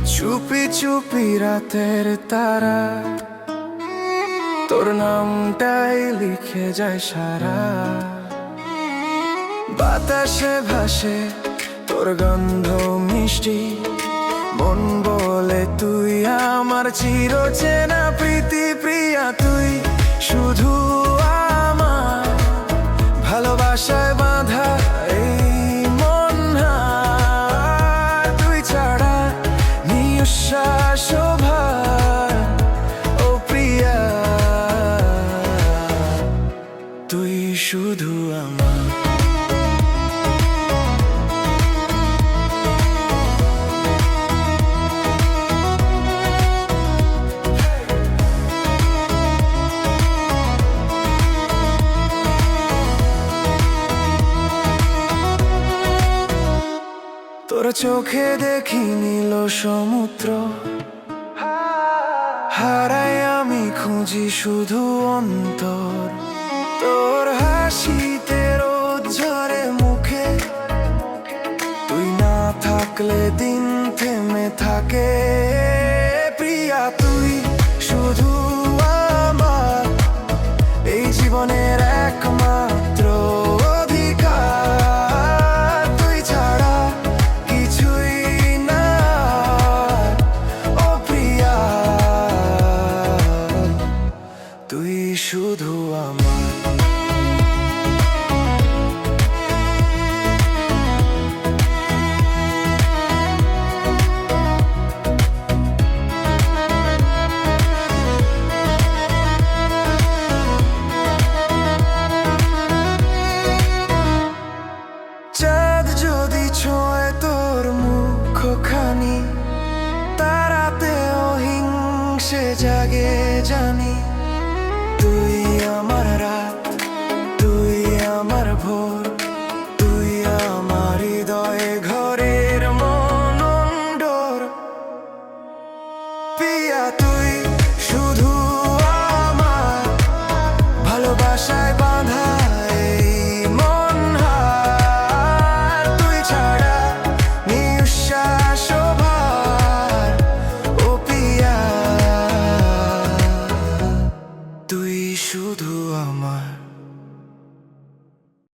চুপি চুপি রাতের তারা তোর নামটাই লিখে যায় সারা বাতাসে ভাসে তোর গন্ধ মিষ্টি মন বলে তুই আমার চিরচেনা প্রীতি প্রিয়া তুই শুধু আমার ভালোবাসায় বাঁধা এই মন তুই ছাড়া নিঃশ্বাস ভার ও প্রিয়া তুই শুধু আমার তোর চোখে দেখি নীল সমুদ্র হারাই আমি খুঁজি শুধু অন্তর তোর হাসি